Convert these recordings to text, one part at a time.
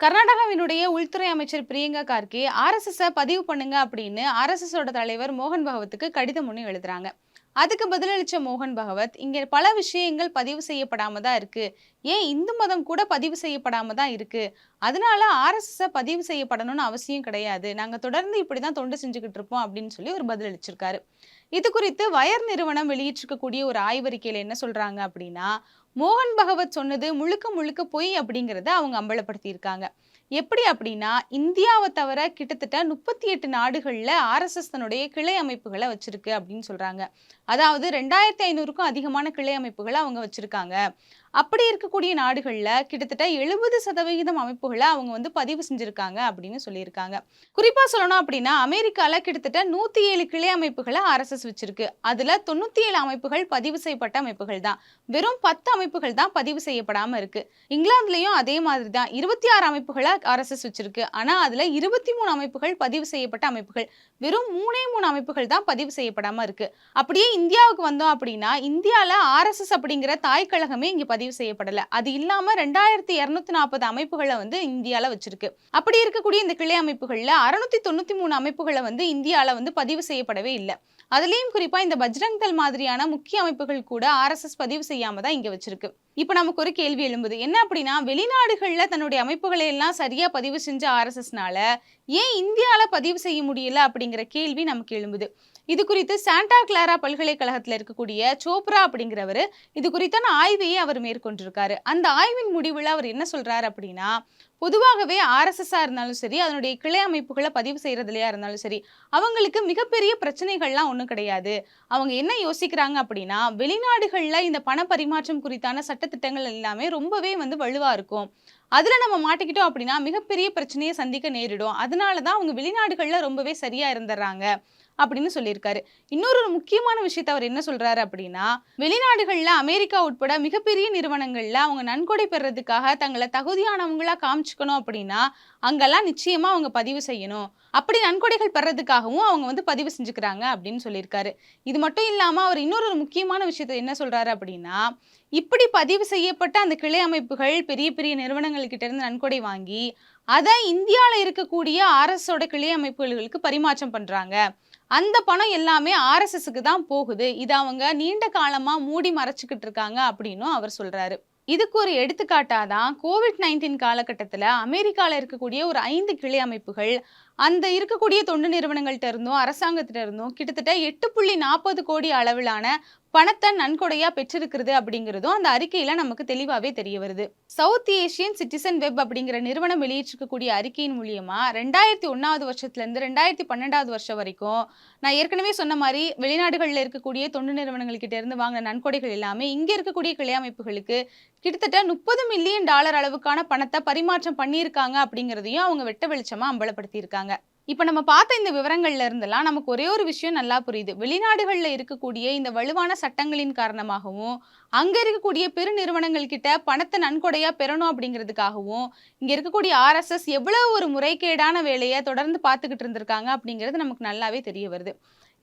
கர்நாடகாவினுடைய உள்துறை அமைச்சர் பிரியங்கா கார்கே ஆர்எஸ்எஸ் பதிவு பண்ணுங்க அப்படின்னு ஆர்எஸ்எஸோட தலைவர் மோகன் பகவத்துக்கு கடிதம் ஒன்று எழுதுறாங்க. அதுக்கு பதிலளிச்ச மோகன் பகவத், இங்க பல விஷயங்கள் பதிவு செய்யப்படாம தான் இருக்கு. ஏன் இந்து மதம் கூட பதிவு செய்யப்படாம தான் இருக்கு. அதனால ஆர்எஸ்எஸ் பதிவு செய்யப்படணும்னு அவசியம் கிடையாது. நாங்க தொடர்ந்து இப்படிதான் தொண்டு செஞ்சுக்கிட்டு இருப்போம் அப்படின்னு சொல்லி ஒரு பதிலளிச்சிருக்காரு. இது குறித்து வயர் நிறுவனம் வெளியிட்டிருக்கக்கூடிய ஒரு ஆய்வறிக்கையில என்ன சொல்றாங்க அப்படின்னா, மோகன் பகவத் சொன்னது முழுக்க முழுக்க பொய் அப்படிங்கிறத அவங்க அம்பலப்படுத்தி இருக்காங்க. எப்படி அப்படின்னா, இந்தியாவை தவிர கிட்டத்தட்ட 38 நாடுகள்ல ஆர்எஸ்எஸ் தன்னுடைய கிளை அமைப்புகளை வச்சிருக்கு அப்படின்னு சொல்றாங்க. அதாவது 2500க்கும் அதிகமான கிளை அமைப்புகளை அவங்க வச்சிருக்காங்க. அப்படி இருக்கக்கூடிய நாடுகள்ல கிட்டத்தட்ட 70% அமைப்புகளை அவங்க பதிவு செஞ்சிருக்காங்க அப்படின்னு சொல்லியிருக்காங்க. குறிப்பா சொல்லணும் அப்படின்னா, அமெரிக்கால கிட்டத்தட்ட 107 கிளை அமைப்புகளை ஆர்எஸ்எஸ் வச்சிருக்கு. அதுல 97 அமைப்புகள் பதிவு செய்யப்பட்ட அமைப்புகள் தான். வெறும் 10 அமைப்புகள் தான் பதிவு செய்யப்படாம இருக்கு. இங்கிலாந்துலயும் அதே மாதிரி தான் 26 அமைப்புகளை ஆர்எஸ்எஸ் வச்சிருக்கு. ஆனா அதுல 23 அமைப்புகள் பதிவு செய்யப்பட்ட அமைப்புகள். வெறும் 3 அமைப்புகள் தான் பதிவு செய்யப்படாம இருக்கு. அப்படியே இந்தியாவுக்கு வந்தோம் அப்படின்னா, இந்தியால ஆர்எஸ்எஸ் அப்படிங்கிற தாய் கழகமே இங்க பதிவு செய்யப்படல. அது இல்லாம 2240 அமைப்புகளை இந்தியால வச்சிருக்கு. அப்படி இருக்கக்கூடிய இந்த கிளை அமைப்புகள்ல 693 அமைப்புகளை இந்தியால பதிவு செய்யப்படவே இல்லை. அதுலயும் குறிப்பா இந்த பஜ்ரங் தள் மாதிரியான முக்கிய அமைப்புகள் கூட ஆர்எஸ்எஸ் பதிவு செய்யாம தான் இங்க வச்சிருக்கு. இப்ப நமக்கு ஒரு கேள்வி எழும்புது. என்ன அப்படின்னா, வெளிநாடுகள்ல தன்னுடைய அமைப்புகளை எல்லாம் சரியா பதிவு செஞ்ச ஆர்எஸ்எஸ்னால ஏன் இந்தியால பதிவு செய்ய முடியல அப்படிங்கிற கேள்வி நமக்கு எழும்புது. இது குறித்து சாண்டா கிளாரா பல்கலைக்கழகத்துல இருக்கக்கூடிய சோப்ரா அப்படிங்கிறவர் இது குறித்தான ஆய்வையே அவர் மேற்கொண்டிருக்காரு. அந்த ஆய்வின் முடிவுல அவர் என்ன சொல்றாரு அப்படின்னா, பொதுவாகவே ஆர்எஸ்எஸ்ஸா இருந்தாலும் சரி, அதனுடைய கிளை அமைப்புகளை பதிவு செய்யறதுலயா இருந்தாலும் சரி, அவங்களுக்கு மிகப்பெரிய பிரச்சனைகள்லாம் ஒன்றும் கிடையாது. அவங்க என்ன யோசிக்கிறாங்க அப்படின்னா, வெளிநாடுகள்ல இந்த பண பரிமாற்றம் குறித்தான சட்டத்திட்டங்கள் எல்லாமே ரொம்பவே வலுவா இருக்கும். அதுல நம்ம மாட்டிக்கிட்டோம் அப்படின்னா மிகப்பெரிய பிரச்சனையை சந்திக்க நேரிடும். அதனாலதான் அவங்க வெளிநாடுகள்ல ரொம்பவே சரியா இருந்துடுறாங்க அப்படின்னு சொல்லியிருக்காரு. இன்னொரு முக்கியமான விஷயத்தை அவர் என்ன சொல்றாரு அப்படின்னா, வெளிநாடுகள்ல அமெரிக்கா உட்பட மிகப்பெரிய நிறுவனங்கள்ல அவங்க நன்கொடை பெறதுக்காக தங்களை தகுதியானவங்களா காமிச்சுக்கணும் அப்படின்னா அங்கெல்லாம் நிச்சயமா அவங்க பதிவு செய்யணும். அப்படி நன்கொடைகள் பெறதுக்காகவும் அவங்க பதிவு செஞ்சுக்கிறாங்க அப்படின்னு சொல்லியிருக்காரு. இது மட்டும் இல்லாம அவர் இன்னொரு முக்கியமான விஷயத்தை என்ன சொல்றாரு அப்படின்னா, இப்படி பதிவு செய்யப்பட்ட அந்த கிளை அமைப்புகள் பெரிய பெரிய நிறுவனங்கள் கிட்ட இருந்து நன்கொடை வாங்கி அதை இந்தியால இருக்கக்கூடிய ஆர்எஸ்ஓட கிளை அமைப்புகளுக்கு பரிமாற்றம் பண்றாங்க. அந்த பணம் எல்லாமே ஆர்எஸ்எஸ்க்கு தான் போகுது. இதை அவங்க நீண்ட காலமா மூடி மறைச்சுக்கிட்டு இருக்காங்க அப்படின்னும் அவர் சொல்றாரு. இதுக்கு ஒரு எடுத்துக்காட்டாதான் கோவிட்-19 காலகட்டத்துல அமெரிக்கால இருக்கக்கூடிய ஒரு 5 கிளை அமைப்புகள் அந்த இருக்கக்கூடிய தொண்டு நிறுவனங்கள்ட்ட இருந்தும் அரசாங்கத்திட்ட இருந்தும் கிட்டத்தட்ட 8.40 கோடி அளவிலான பணத்தை நன்கொடையா பெற்றிருக்கிறது அப்படிங்கிறதும் அந்த அறிக்கையில நமக்கு தெளிவாவே தெரிய வருது. சவுத் ஏசியன் சிட்டிசன் வெப் அப்படிங்கிற நிறுவனம் வெளியிட்டிருக்கக்கூடிய அறிக்கையின் மூலியமா 2001 வருஷத்துல இருந்து 2012 வருஷம் வரைக்கும் நான் ஏற்கனவே சொன்ன மாதிரி வெளிநாடுகள்ல இருக்கக்கூடிய தொண்டு நிறுவனங்கள் கிட்ட இருந்து வாங்கின நன்கொடைகள் எல்லாமே இங்க இருக்கக்கூடிய கிளை அமைப்புகளுக்கு கிட்டத்தட்ட $30 மில்லியன் அளவுக்கான பணத்தை பரிமாற்றம் பண்ணியிருக்காங்க அப்படிங்கிறதையும் அவங்க வெட்ட வெளிச்சமா அம்பலப்படுத்தி இருக்காங்க. இப்ப நம்ம பார்த்த இந்த விவரங்கள்ல இருந்தெல்லாம் நமக்கு ஒரே ஒரு விஷயம் நல்லா புரியுது. வெளிநாடுகள்ல இருக்கக்கூடிய இந்த வலுவான சட்டங்களின் காரணமாகவும் அங்க இருக்கக்கூடிய பெரு நிறுவனங்கள் கிட்ட பணத்தை நன்கொடையா பெறணும் அப்படிங்கிறதுக்காகவும் இங்க இருக்கக்கூடிய ஆர்எஸ்எஸ் எவ்வளவு ஒரு முறைகேடான வேலையை தொடர்ந்து பார்த்துக்கிட்டு இருந்திருக்காங்க அப்படிங்கிறது நமக்கு நல்லாவே தெரிய வருது.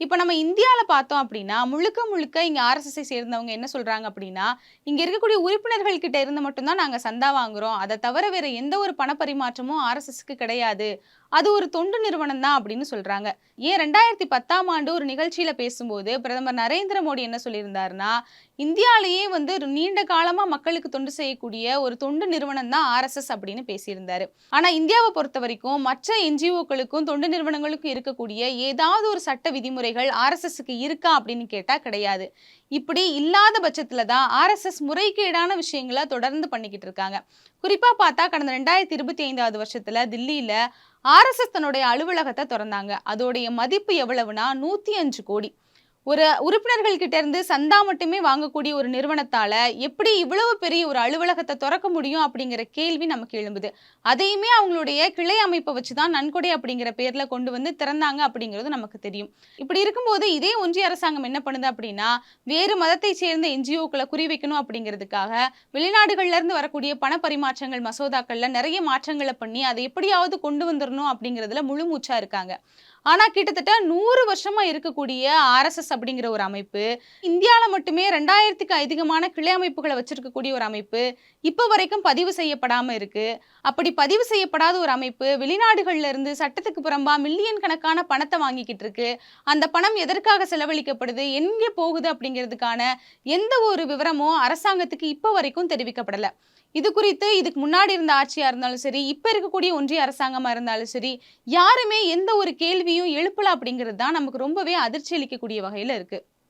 இப்ப நம்ம இந்தியால பார்த்தோம் அப்படின்னா முழுக்க முழுக்க இங்க ஆர்எஸ்எஸ்ஐ சேர்ந்தவங்க என்ன சொல்றாங்க அப்படின்னா, இங்க இருக்கக்கூடிய உறுப்பினர்கள் கிட்ட இருந்து மட்டும்தான் நாங்க சந்தா வாங்குறோம். அதை தவிர வேற எந்த ஒரு பண பரிமாற்றமும் ஆர்எஸ்எஸ்க்கு கிடையாது. அது ஒரு தொண்டு நிறுவனம் தான் அப்படின்னு சொல்றாங்க. ஏன் 2010ஆம் ஆண்டு ஒரு நிகழ்ச்சியில பேசும்போது பிரதமர் நரேந்திர மோடி என்ன சொல்லியிருந்தாருன்னா, இந்தியாலேயே நீண்ட காலமா மக்களுக்கு தொண்டு செய்யக்கூடிய ஒரு தொண்டு நிறுவனம் தான் ஆர்எஸ்எஸ் அப்படின்னு பேசியிருந்தாரு. ஆனா இந்தியாவை பொறுத்த வரைக்கும் மற்ற என்ஜிஓக்களுக்கும் தொண்டு நிறுவனங்களுக்கும் இருக்கக்கூடிய ஏதாவது ஒரு சட்ட விதிமுறைகள் ஆர்எஸ்எஸ்க்கு இருக்கா அப்படின்னு கேட்டா கிடையாது. இப்படி இல்லாத பட்சத்துல தான் ஆர்எஸ்எஸ் முறைகேடான விஷயங்களை தொடர்ந்து பண்ணிக்கிட்டு இருக்காங்க. குறிப்பா பார்த்தா கடந்த 2025 வருஷத்துல தில்லியில ஆர்எஸ்எஸ் தன்னுடைய அலுவலகத்தை திறந்தாங்க. அதோடைய மதிப்பு எவ்வளவுனா 105 கோடி. ஒரு உறுப்பினர்கள் கிட்ட இருந்து சந்தா மட்டுமே வாங்கக்கூடிய ஒரு நிறுவனத்தால எப்படி இவ்வளவு பெரிய ஒரு அலுவலகத்தை திறக்க முடியும் அப்படிங்கிற கேள்வி நமக்கு எழும்புது. அதையுமே அவங்களுடைய கிளை அமைப்பை வச்சுதான் நன்கொடை அப்படிங்கிற பேர்ல கொண்டு திறந்தாங்க அப்படிங்கிறது நமக்கு தெரியும். இப்படி இருக்கும்போது இதே ஒன்றிய அரசாங்கம் என்ன பண்ணுது அப்படின்னா, வேறு மதத்தை சேர்ந்த என்ஜிஓக்களை குறிவைக்கணும் அப்படிங்கிறதுக்காக வெளிநாடுகள்ல இருந்து வரக்கூடிய பண பரிமாற்றங்கள் மசோதாக்கள்ல நிறைய மாற்றங்களை பண்ணி அதை எப்படியாவது கொண்டு வந்துடணும் அப்படிங்கிறதுல முழு மூச்சா இருக்காங்க. ஆனா கிட்டத்தட்ட 100 வருஷமா இருக்கக்கூடிய ஆர்எஸ்எஸ் அப்படிங்கிற ஒரு அமைப்பு, இந்தியால மட்டுமே 2000க்கு அதிகமான கிளை அமைப்புகள வச்சிருக்கக்கூடிய ஒரு அமைப்பு, இப்ப வரைக்கும் பதிவு செய்யப்படாம இருக்கு. அப்படி பதிவு செய்யப்படாத ஒரு அமைப்பு, வெளிநாடுகள்ல இருந்து சட்டத்துக்கு புறம்பா மில்லியன் கணக்கான பணத்த வாங்கிக்கிட்டு இருக்கு. அந்த பணம் எதற்காக செலவழிக்கப்படுது? எங்கே போகுது? அப்படிங்கிறதுக்கான எந்த ஒரு விவரமும் அரசாங்கத்துக்கு இப்ப வரைக்கும் தெரிவிக்கப்படல. இது குறித்து இதுக்கு முன்னாடி இருந்த ஆட்சியா இருந்தாலும் சரி, இப்ப இருக்கக்கூடிய ஒன்றிய அரசாங்கமா இருந்தாலும் சரி, யாருமே எந்த ஒரு கேள்வியும் எழுப்பல அப்படிங்கிறது தான் நமக்கு ரொம்பவே அதிர்ச்சி அளிக்கக்கூடிய வகையில இருக்கு.